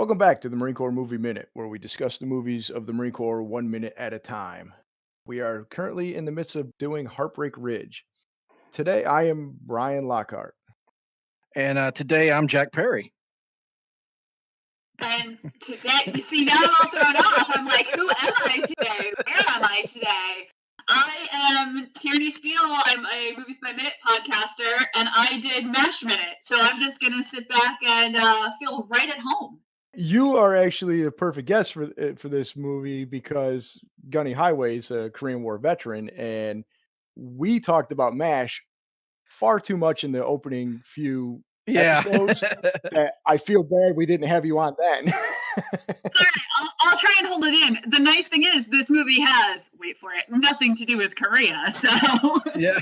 Welcome back to the Marine Corps Movie Minute, where we discuss the movies of the Marine Corps 1 minute at a time. We are currently in the midst of doing Heartbreak Ridge. Today, I am Brian Lockhart. And today I'm Jack Perry. And today, you see, now I'm all thrown off. I'm like, who am I today? Where am I today? I am Tierney Steele. I'm a Movies by Minute podcaster, and I did MASH Minute. So I'm just going to sit back and feel right at home. You are actually a perfect guest for this movie because Gunny Highway's a Korean War veteran, and we talked about MASH far too much in the opening few episodes that I feel bad we didn't have you on then. Sorry, I'll try and hold it in. The nice thing is this movie has, wait for it, nothing to do with Korea. So Yeah.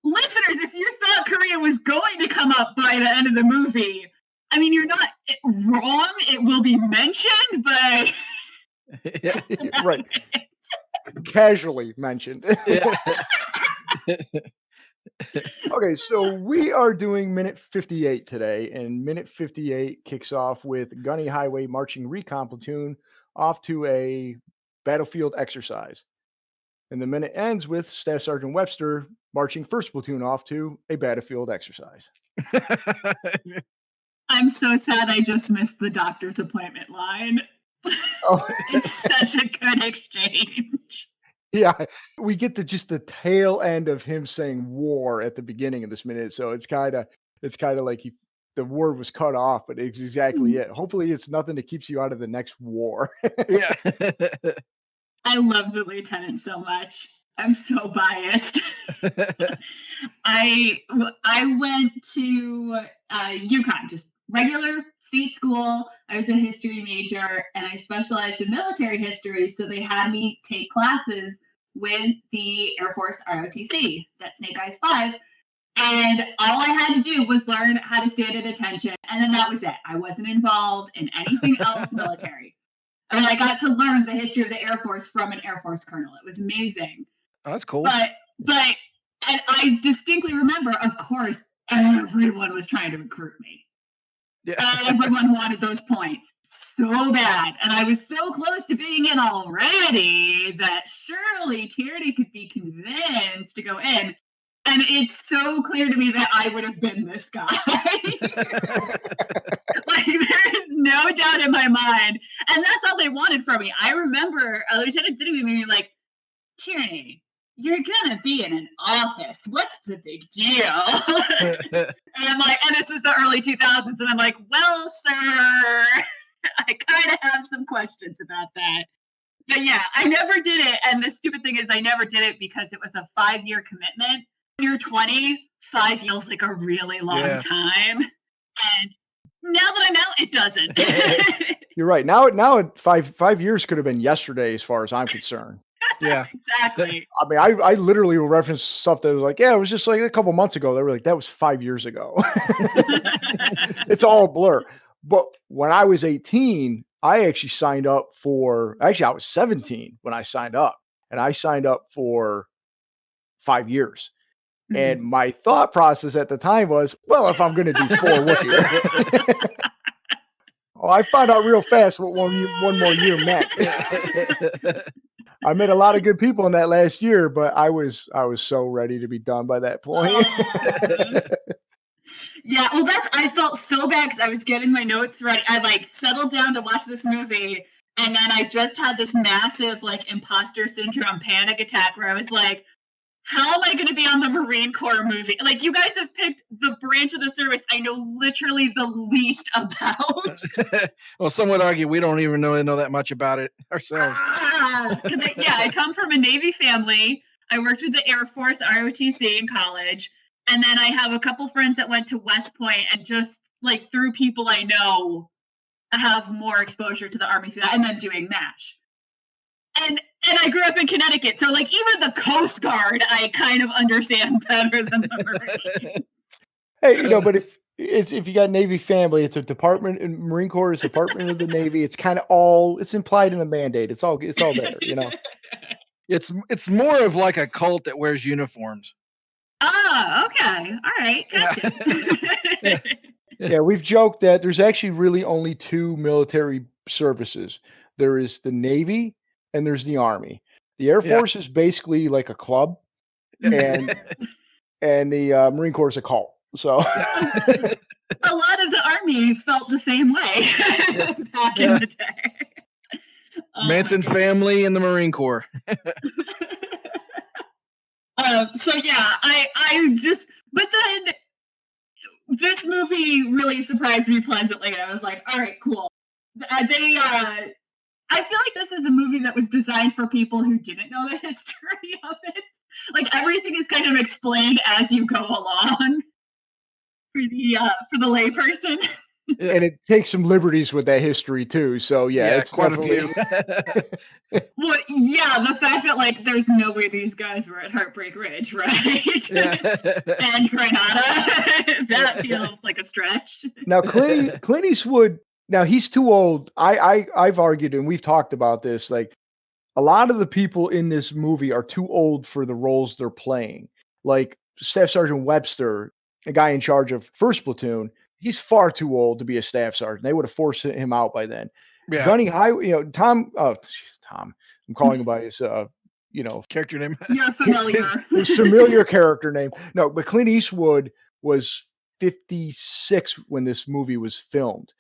Listeners, if you thought Korea was going to come up by the end of the movie, I mean, you're not wrong. It will be mentioned, but Yeah. Right. Casually mentioned. Yeah. Okay, so we are doing minute 58 today, and minute 58 kicks off with Gunny Highway marching Recon Platoon off to a battlefield exercise. And the minute ends with Staff Sergeant Webster marching first platoon off to a battlefield exercise. I'm so sad I just missed the doctor's appointment line. Oh, It's such a good exchange. yeah, we get to just the tail end of him saying war at the beginning of this minute, so it's kind of like the word was cut off, but it's exactly it. Hopefully, it's nothing that keeps you out of the next war. Yeah. I love the lieutenant so much. I'm so biased. I went to Yukon, just regular state school. I was a history major, and I specialized in military history, so they had me take classes with the Air Force ROTC, that's Snake Eyes 5. And all I had to do was learn how to stand at attention, and then that was it. I wasn't involved in anything else military. And I got to learn the history of the Air Force from an Air Force colonel. It was amazing. Oh, that's cool. But and I distinctly remember, of course, everyone was trying to recruit me. Yeah. Everyone wanted those points so bad. And I was so close to being in already that surely Tierney could be convinced to go in. And it's so clear to me that I would have been this guy. Like, there is no doubt in my mind. And that's all they wanted from me. I remember Lieutenant Dittamy being like, Tierney, you're going to be in an office. What's the big deal? And I'm like, and this was the early 2000s. And I'm like, well, sir, I kind of have some questions about that. But yeah, I never did it. And the stupid thing is I never did it because it was a 5-year commitment. When you're 20, 5 feels like a really long time. And now that I'm out, it doesn't. You're right. Now, five years could have been yesterday, as far as I'm concerned. Yeah. Exactly. I mean, I literally will reference stuff that was like, yeah, it was just like a couple months ago. They were like, that was 5 years ago. It's all a blur. But when I was 18, I actually signed up for. Actually, I was 17 when I signed up, and I signed up for 5 years. And my thought process at the time was, well, if I'm going to do 4, what year? Well, I found out real fast what one more year meant. I met a lot of good people in that last year, but I was so ready to be done by that point. Yeah, well, I felt so bad because I was getting my notes ready. I settled down to watch this movie, and then I just had this massive imposter syndrome panic attack where I was like, how am I going to be on the Marine Corps movie? Like, you guys have picked the branch of the service I know literally the least about. Well, some would argue we don't even know that much about it ourselves. I come from a Navy family. I worked with the Air Force ROTC in college. And then I have a couple friends that went to West Point, and just through people I know, I have more exposure to the Army through that, and then doing MASH. And I grew up in Connecticut, so even the Coast Guard, I kind of understand better than the Marines. Hey, but if you got Navy family, it's a department. And Marine Corps is a department of the Navy. It's kind of it's implied in the mandate. It's all there, It's more of like a cult that wears uniforms. Oh, okay, all right, gotcha. Yeah, we've joked that there's actually really only two military services. There is the Navy and there's the Army. The Air Yeah. Force is basically like a club, and the Marine Corps is a cult. So A lot of the Army felt the same way back in the day. Manson family and the Marine Corps. So yeah, I just, but then this movie really surprised me pleasantly. I was like, all right, cool. I feel like this is a movie that was designed for people who didn't know the history of it. Like everything is kind of explained as you go along for the layperson. and it takes some liberties with that history too. So yeah, it's quite definitely a few. Well, yeah, the fact that like there's no way these guys were at Heartbreak Ridge, right? And Granada, that feels like a stretch. Now Clint Eastwood. Now he's too old. I've argued and we've talked about this. Like a lot of the people in this movie are too old for the roles they're playing. Like Staff Sergeant Webster, a guy in charge of First Platoon, he's far too old to be a staff sergeant. They would have forced him out by then. Yeah. Gunny Highway, Tom. Oh, geez, Tom. I'm calling him by his, Character name. You're familiar. his familiar character name. No, but Clint Eastwood was 56 when this movie was filmed.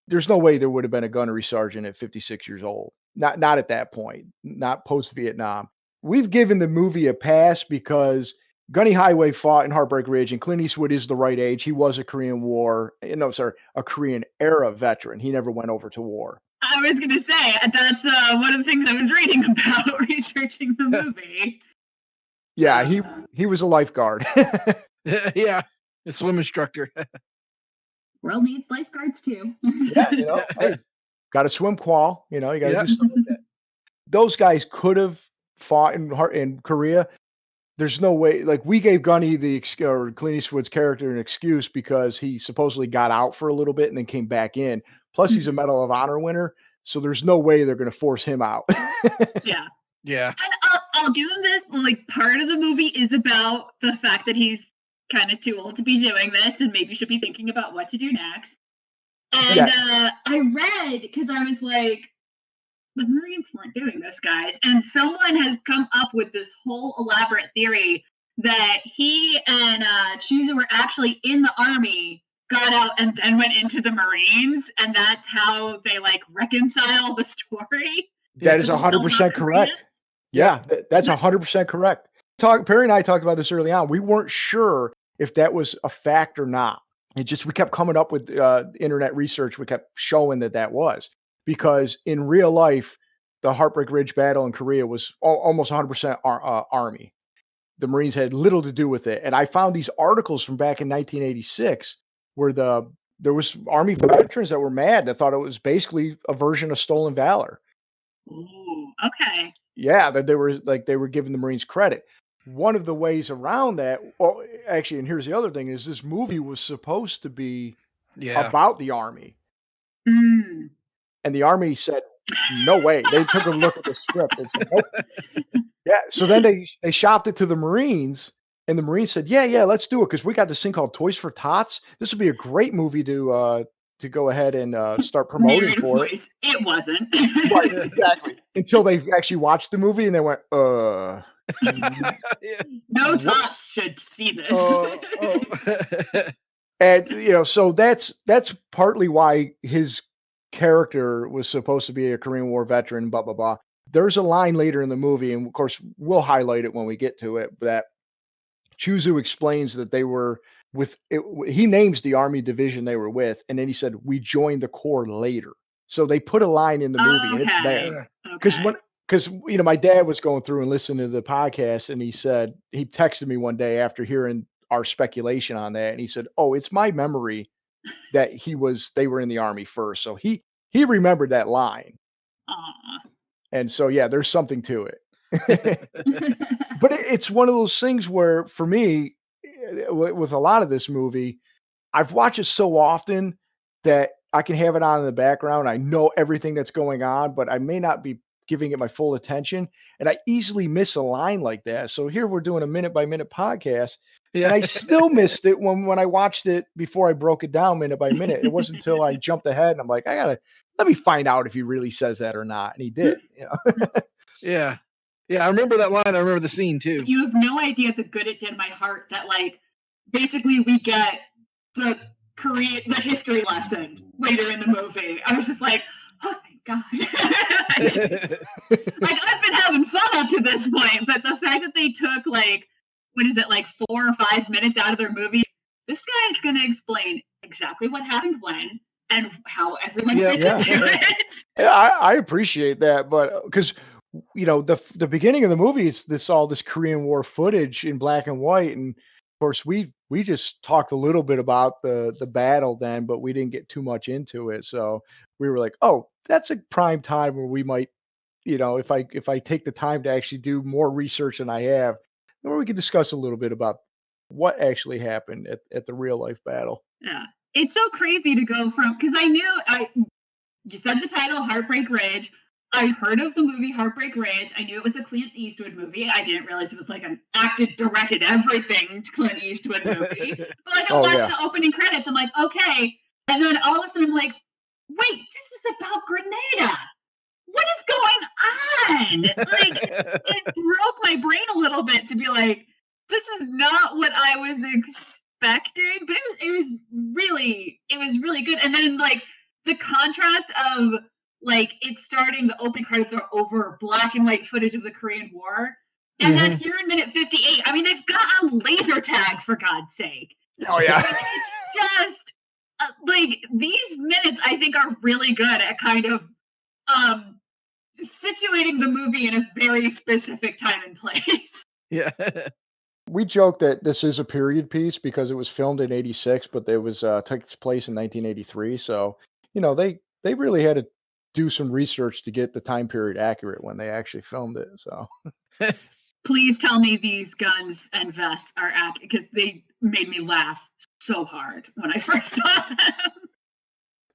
There's no way there would have been a gunnery sergeant at 56 years old. Not at that point. Not post Vietnam. We've given the movie a pass because Gunny Highway fought in Heartbreak Ridge, and Clint Eastwood is the right age. He was a Korean War, a Korean era veteran. He never went over to war. I was going to say, that's one of the things I was reading about researching the movie. Yeah, he was a lifeguard. Yeah, a swim instructor. World needs lifeguards too. Yeah, hey, got to swim qual. You got to do something like that. Those guys could have fought in Korea. There's no way. Like we gave Gunny or Clint Eastwood's character an excuse because he supposedly got out for a little bit and then came back in. Plus, he's a Medal of Honor winner, so there's no way they're going to force him out. Yeah. Yeah. And I'll give him this. Like part of the movie is about the fact that he's kind of too old to be doing this and maybe should be thinking about what to do next. And I read, because I was like, the Marines weren't doing this, guys. And someone has come up with this whole elaborate theory that he and Chuzu were actually in the Army, got out, and then went into the Marines. And that's how they like reconcile the story. That is 100% correct. Yeah, that's 100% correct. Perry and I talked about this early on. We weren't sure if that was a fact or not. We kept coming up with internet research. We kept showing that was. Because in real life, the Heartbreak Ridge battle in Korea was almost 100% Army. The Marines had little to do with it. And I found these articles from back in 1986 where there was Army veterans that were mad that thought it was basically a version of Stolen Valor. Ooh, okay. Yeah, that they were giving the Marines credit. One of the ways around that, well, actually, and here's the other thing, is this movie was supposed to be about the Army. Mm. And the Army said, no way. They took a look at the script and said, nope. Yeah, so then they shopped it to the Marines, and the Marines said, yeah, let's do it, because we got this thing called Toys for Tots. This would be a great movie to go ahead and start promoting for it. It wasn't. Right, exactly. Until they actually watched the movie, and they went, No tots should see this. And, so that's partly why his character was supposed to be a Korean War veteran, blah, blah, blah. There's a line later in the movie, and of course, we'll highlight it when we get to it, that Chuzu explains that they were he names the Army division they were with, and then he said, we joined the Corps later. So they put a line in the movie, and it's there. Because my dad was going through and listening to the podcast, and he texted me one day after hearing our speculation on that, and he said, oh, it's my memory that they were in the Army first. So he remembered that line. Aww. And so, yeah, there's something to it. But it's one of those things where, for me, with a lot of this movie, I've watched it so often that I can have it on in the background. I know everything that's going on, but I may not be giving it my full attention, and I easily miss a line like that. So here we're doing a minute by minute podcast, and I still missed it when I watched it before I broke it down minute by minute. It wasn't until I jumped ahead and I'm like, let me find out if he really says that or not, and he did. Yeah. I remember that line. I remember the scene too. You have no idea the good it did my heart that like basically we get the history lesson later in the movie. I was just like, oh thank God. Like I've been having fun up to this point, but the fact that they took like, what is it, like 4 or 5 minutes out of their movie, this guy is going to explain exactly what happened when and how everyone fits into it. Yeah, I appreciate that, but because the beginning of the movie, it's this Korean War footage in black and white, and of course we just talked a little bit about the battle then, but we didn't get too much into it. So we were like, oh, that's a prime time where we might, if I take the time to actually do more research than I have, then we can discuss a little bit about what actually happened at the real life battle. Yeah, it's so crazy to go from, because you said the title, Heartbreak Ridge. I heard of the movie Heartbreak Ridge. I knew it was a Clint Eastwood movie. I didn't realize it was like an acted, directed everything Clint Eastwood movie. But like I watched the opening credits, I'm like, okay. And then all of a sudden I'm like, wait, this is about Grenada. What is going on? Like it broke my brain a little bit to be like, this is not what I was expecting. But it was really good. And then like the contrast of like it's starting, the opening credits are over black and white footage of the Korean War. And then here in minute 58, I mean, they've got a laser tag, for God's sake. Oh, yeah. Like, it's just, like, these minutes, I think, are really good at kind of situating the movie in a very specific time and place. Yeah. We joke that this is a period piece because it was filmed in 86, but it was takes place in 1983. So, they really had to do some research to get the time period accurate when they actually filmed it. So please tell me these guns and vests are accurate, because they made me laugh so hard when I first saw them.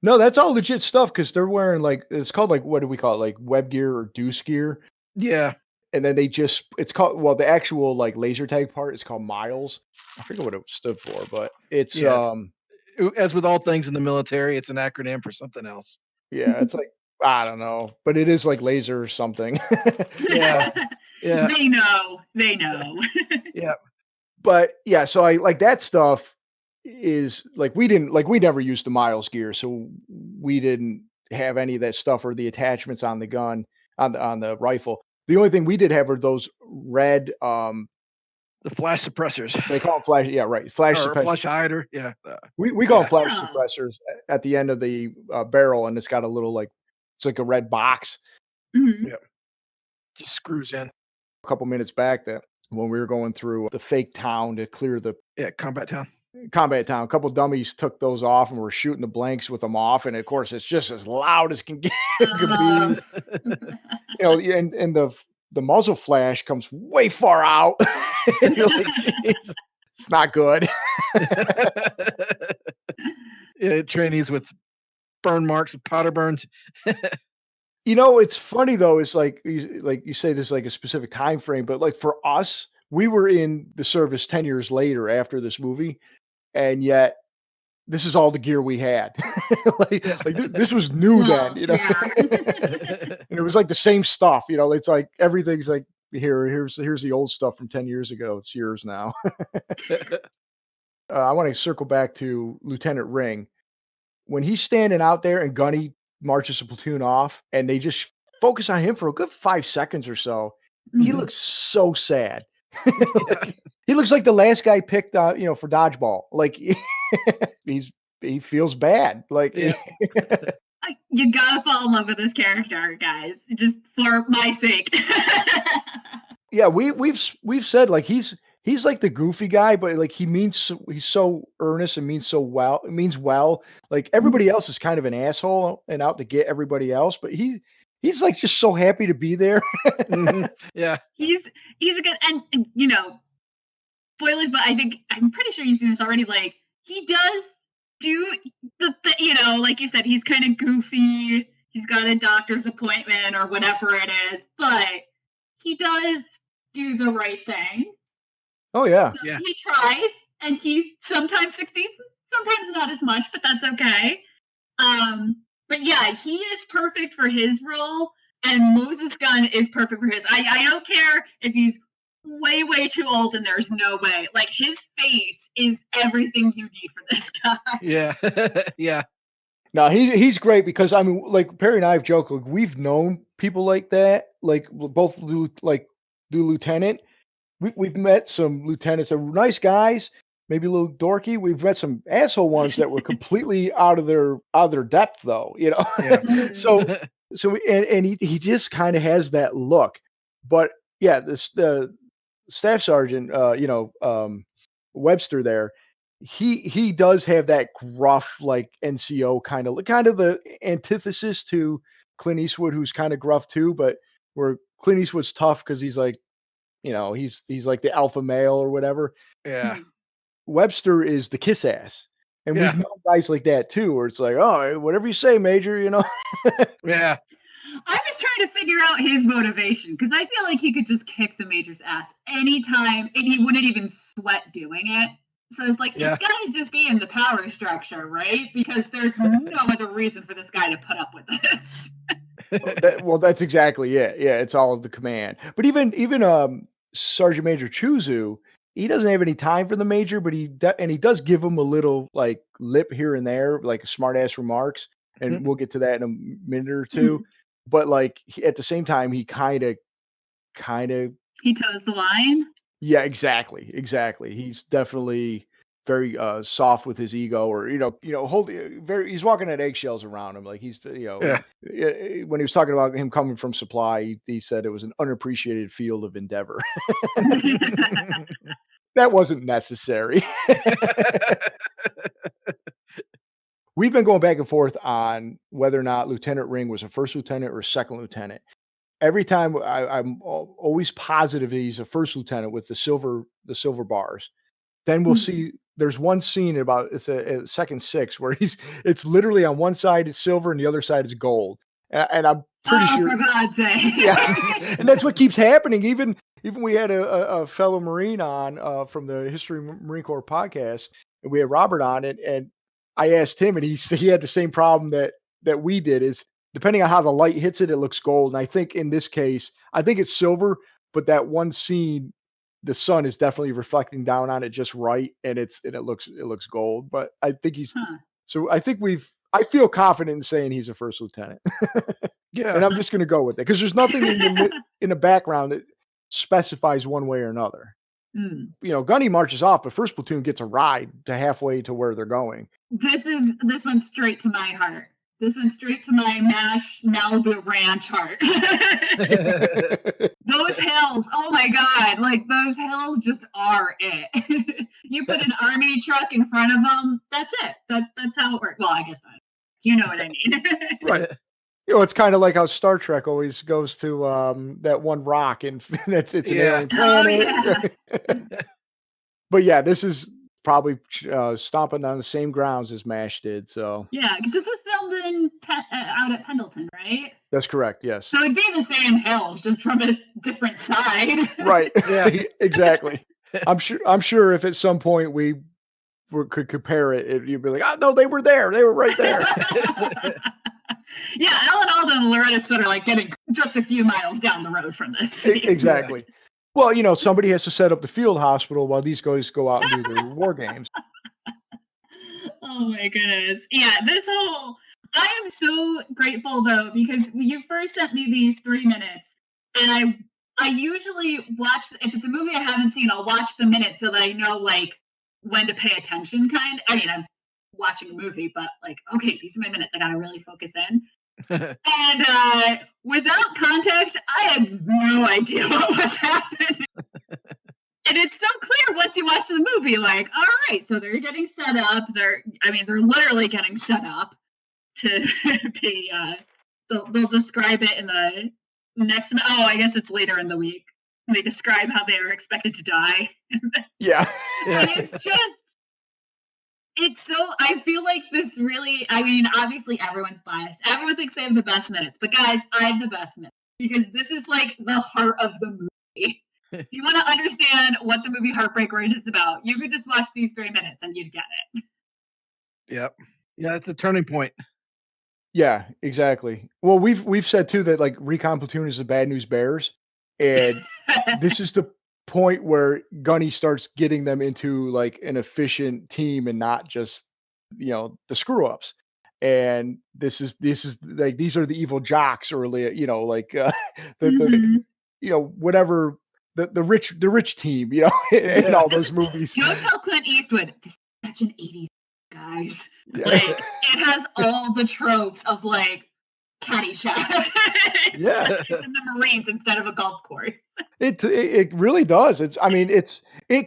No, that's all legit stuff because they're wearing it's called what do we call it, like web gear or deuce gear. Yeah. And then it's called, the actual laser tag part is called miles. I forget what it stood for, but it's as with all things in the military, it's an acronym for something else. Yeah, it's like, I don't know, but it is like laser or something. Yeah. They know. Yeah. But yeah, so I like that stuff is we never used the miles gear, so we didn't have any of that stuff or the attachments on the gun on the rifle. The only thing we did have were those red the flash suppressors. They call them flash, yeah, right. Flash suppressors. Flash hider, yeah. We call them flash suppressors at the end of the barrel, and it's got a little it's like a red box. Mm-hmm. Yeah, just screws in. A couple minutes back, that when we were going through the fake town to clear the combat town, a couple dummies took those off and were shooting the blanks with them off, and of course it's just as loud as can get. And the muzzle flash comes way far out. And you're like, it's not good. Yeah, trainees with burn marks and powder burns. It's funny though. It's like you say this is like a specific time frame, but like for us, we were in the service 10 years later after this movie, and yet this is all the gear we had. This was new then, Yeah. And it was like the same stuff, it's like everything's like here's the old stuff from 10 years ago. It's yours now. I want to circle back to Lieutenant Ring. When he's standing out there and Gunny marches the platoon off and they just focus on him for a good 5 seconds or so, he looks so sad. He looks like the last guy picked for dodgeball. Like he feels bad. Like you gotta fall in love with this character, guys, just for my sake. Yeah, we've said like he's like the goofy guy, but like he's so earnest and means well. Like everybody else is kind of an asshole and out to get everybody else, but he's like just so happy to be there. Yeah, he's a good, and spoilers, but I'm pretty sure you've seen this already. Like he does do the like you said, he's kind of goofy. He's got a doctor's appointment or whatever it is, but he does do the right thing. Oh yeah. So he tries, and he sometimes succeeds, sometimes not as much, but that's okay. But yeah, he is perfect for his role, and Moses Gunn is perfect for his. I don't care if he's way, way too old and there's no way. Like, his face is everything you need for this guy. Yeah. Yeah. No, he's great because I mean, like Perry and I have joked, like we've known people like that, like both the lieutenant. We've met some lieutenants that were nice guys, maybe a little dorky. We've met some asshole ones that were completely out of their depth, though. You know, Yeah. and he just kind of has that look. But yeah, the staff sergeant, Webster there, he does have that gruff, like NCO kind of the antithesis to Clint Eastwood, who's kind of gruff too, but where Clint Eastwood's tough because he's like, he's like the alpha male or whatever. Yeah. Webster is the kiss ass. And Yeah. we've known guys like that too, where it's like, oh, whatever you say, Major, Yeah. I was trying to figure out his motivation because I feel like he could just kick the Major's ass anytime and he wouldn't even sweat doing it. So it's like, Yeah. it's got to just be in the power structure, right? Because there's no other reason for this guy to put up with this. Well, that's exactly it. Yeah, it's all of the command. But even Sergeant Major Chuzu, he doesn't have any time for the Major, but he does give him a little like lip here and there, like smart ass remarks, and we'll get to that in a minute or two. But like at the same time, he kind of he toes the line. Yeah, exactly. He's definitely very soft with his ego, or he's walking on eggshells around him. Like he's when he was talking about him coming from supply, he said it was an unappreciated field of endeavor. That wasn't necessary. We've been going back and forth on whether or not Lieutenant Ring was a first lieutenant or a second lieutenant. Every time I'm always positive he's a first lieutenant with the silver bars. Then we'll see. There's one scene it's a second 6 where it's literally on one side it's silver and the other side is gold, and I'm pretty sure. For God's sake! Yeah, and that's what keeps happening. Even we had a fellow Marine on from the History Marine Corps podcast, and we had Robert on it, and I asked him, and he had the same problem that we did. Is depending on how the light hits it, it looks gold. And I think in this case, I think it's silver, but that one scene, the sun is definitely reflecting down on it just right, and it looks gold. But I think so I think I feel confident in saying he's a first lieutenant. Yeah. And I'm just going to go with it because there's nothing in the background that specifies one way or another. Gunny marches off, but first platoon gets a ride to halfway to where they're going. This one's straight to my heart. This one's straight to my MASH Malibu Ranch heart. Those hills, oh my God, like those hills just are it. You put an army truck in front of them, that's it. That's how it works. Well, I guess not. You know what I mean. Right. It's kind of like how Star Trek always goes to that one rock, and it's an alien planet. Oh, yeah. But yeah, this is probably stomping on the same grounds as MASH did. So yeah, because this was filmed out at Pendleton, right? That's correct. Yes. So it'd be the same hills, just from a different side. Right. Yeah. Exactly. I'm sure if at some point we could compare it, you'd be like, oh no, they were there. They were right there. Yeah, Alan Alda and Loretta Swit are like getting just a few miles down the road from this. Exactly. Well, somebody has to set up the field hospital while these guys go out and do their war games. Oh my goodness. Yeah, I am so grateful though, because you first sent me these 3 minutes, and I usually watch, if it's a movie I haven't seen, I'll watch the minutes so that I know like when to pay attention I mean, I'm watching a movie, but like, okay, these are my minutes, I gotta really focus in. And without context, I had no idea what was happening. And it's so clear once you watch the movie, like, all right, so they're getting set up. They're literally getting set up to be, they'll describe it in the next, I guess it's later in the week. They describe how they are expected to die. Yeah. And I feel like this really, I mean, obviously everyone's biased. Everyone thinks they have the best minutes, but guys, I have the best minutes because this is like the heart of the movie. If you want to understand what the movie Heartbreak is about, you could just watch these 3 minutes and you'd get it. Yep. Yeah, it's a turning point. Yeah, exactly. Well, we've said too that like Recon Platoon is the Bad News Bears, and this is the point where Gunny starts getting them into like an efficient team and not just the screw ups. And this is like these are the evil jocks early, like the Mhm. whatever the rich team, in all those movies. Don't tell Clint Eastwood. This is such an 80s, guys. Yeah. Like, it has all the tropes of like Caddyshack. Yeah. In the Marines instead of a golf course. It really does. It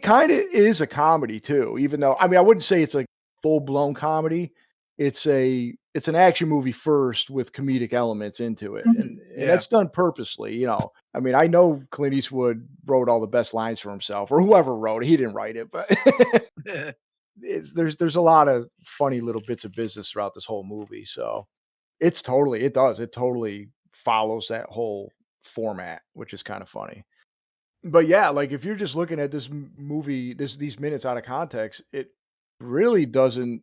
kind of is a comedy too, even though I wouldn't say it's like full blown comedy. It's an action movie first with comedic elements into it, and Yeah. that's done purposely. I know Clint Eastwood wrote all the best lines for himself, or whoever wrote it. He didn't write it, but there's a lot of funny little bits of business throughout this whole movie. So it totally follows that whole format, which is kind of funny. But yeah, like if you're just looking at this movie, these minutes out of context, it really doesn't.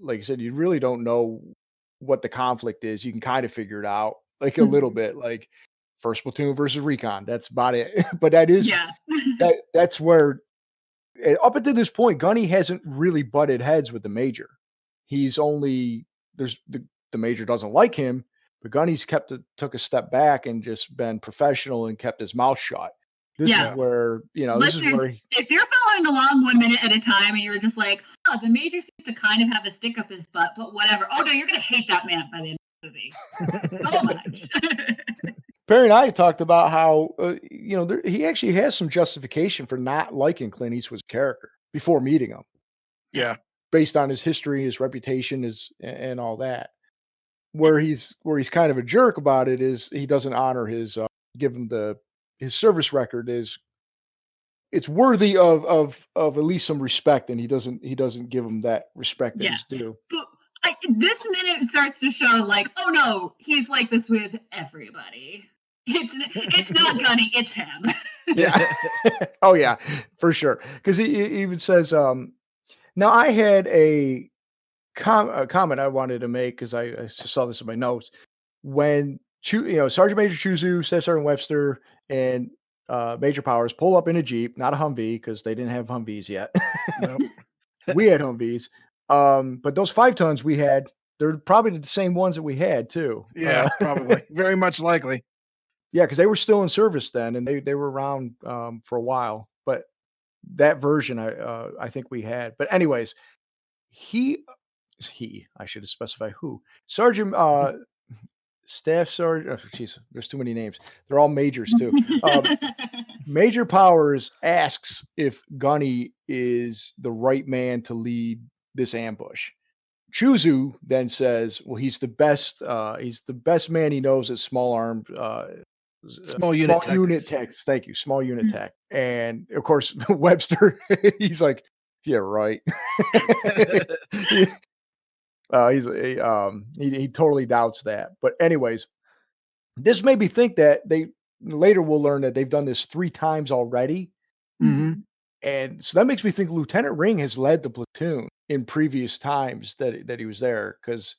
Like I said, you really don't know what the conflict is. You can kind of figure it out, like a little Mhm. bit, like First Platoon versus Recon. That's about it. But that is Yeah. that's where up until this point, Gunny hasn't really butted heads with the Major. He's only there's the Major doesn't like him, but Gunny's took a step back and just been professional and kept his mouth shut. This Yeah. is where Listen, if you're following along 1 minute at a time and you're just like, oh, the Major seems to kind of have a stick up his butt, but whatever. Oh no, you're gonna hate that man by the end of the movie. So much. Perry and I talked about how he actually has some justification for not liking Clint Eastwood's character before meeting him, Yeah. based on his history, his reputation, and all that. Where he's kind of a jerk about it is he doesn't honor give him his service record is it's worthy of at least some respect, and he doesn't give him that respect that Yeah. he's due. But this minute starts to show like, oh no, he's like this with everybody. It's not Gunny, it's him. Yeah. Oh yeah, for sure. Because he even says, now I had a comment I wanted to make because I saw this in my notes when Sergeant Major Chuzu, says Sergeant Webster, and Major Powers pull up in a Jeep, not a Humvee because they didn't have Humvees yet. Nope. We had Humvees, but those 5 tons we had, they're probably the same ones that we had too. Yeah, probably. Very much likely. Yeah, because they were still in service then, and they were around for a while. But that version, I think we had. But anyways, he I should have specified who Sergeant Staff Sergeant. Oh, jeez, there's too many names. They're all majors too. Major Powers asks if Gunny is the right man to lead this ambush. Chuzu then says, "Well, he's the best. He's the best man he knows at small armed, Small unit techs. Thank you, small unit tech." And of course, Webster, he's like, "Yeah, right." He totally doubts that. But anyways, this made me think that later we'll learn that they've done this 3 times already. Mhm. And so that makes me think Lieutenant Ring has led the platoon in previous times that he was there, because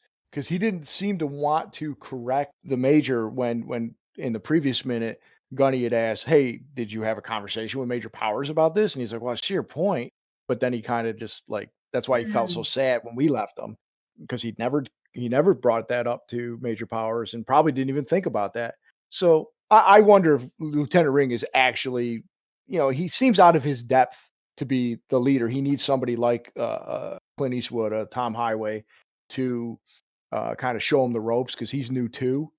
he didn't seem to want to correct the Major when in the previous minute Gunny had asked, "Hey, did you have a conversation with Major Powers about this?" And he's like, "Well, I see your point," but then he kind of just like that's why he felt so sad when we left him, because he never brought that up to Major Powers and probably didn't even think about that. So I wonder if Lieutenant Ring is actually, he seems out of his depth to be the leader. He needs somebody like Clint Eastwood, Tom Highway, to kind of show him the ropes because he's new too,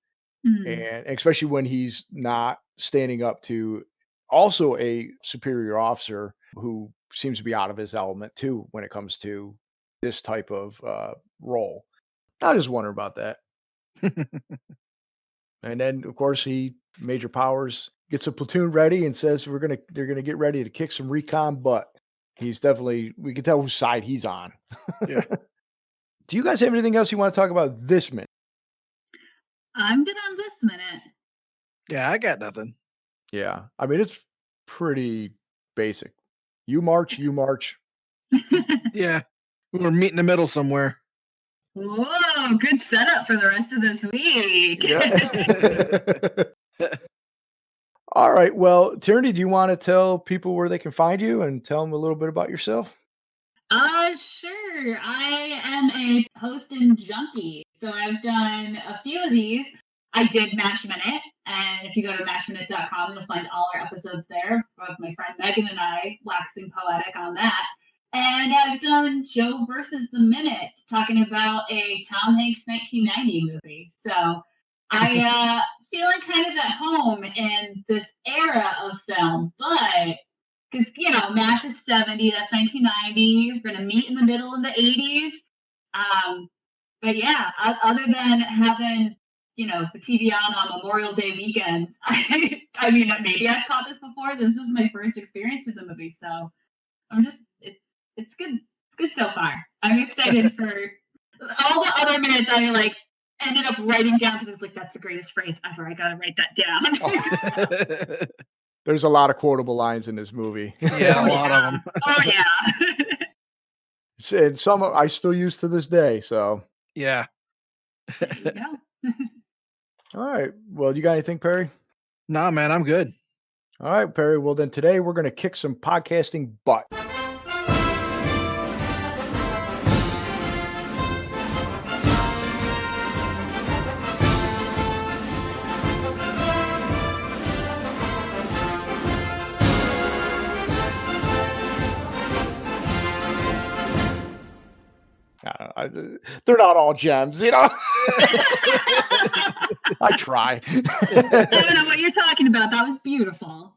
and especially when he's not standing up to also a superior officer who seems to be out of his element too when it comes to this type of role. I just wonder about that. And then, of course, Major Powers gets a platoon ready and says they're gonna get ready to kick some recon butt. He's definitely, we can tell whose side he's on. Yeah. Do you guys have anything else you want to talk about this minute? I'm good on this minute. Yeah, I got nothing. Yeah. I mean, it's pretty basic. You march, you march. Yeah. We're meeting in the middle somewhere. Whoa, good setup for the rest of this week. Yeah. All right. Well, Tierney, do you want to tell people where they can find you and tell them a little bit about yourself? Sure. I am a host and junkie. So I've done a few of these. I did Mash Minute, and if you go to mashminute.com, you'll find all our episodes there of my friend Megan and I waxing poetic on that. And I've done Joe versus the Minute, talking about a Tom Hanks 1990 movie. So I feeling kind of at home in this era of film, but because, MASH is 70, that's 1990. We're going to meet in the middle in the 80s. But yeah, other than having, the TV on Memorial Day weekend, I mean, maybe I've caught this before. This is my first experience with the movie. So I'm just, it's good. It's good so far. I'm excited for all the other minutes I ended up writing down because it's like, that's the greatest phrase ever. I got to write that down. There's a lot of quotable lines in this movie. Yeah, a lot of them. Oh, yeah. And some I still use to this day. So, Yeah. There you go. all right. Well, you got anything, Perry? Nah, man, I'm good. All right, Perry. Well, then today we're going to kick some podcasting butt. They're not all gems, I try. I don't know what you're talking about. That was beautiful.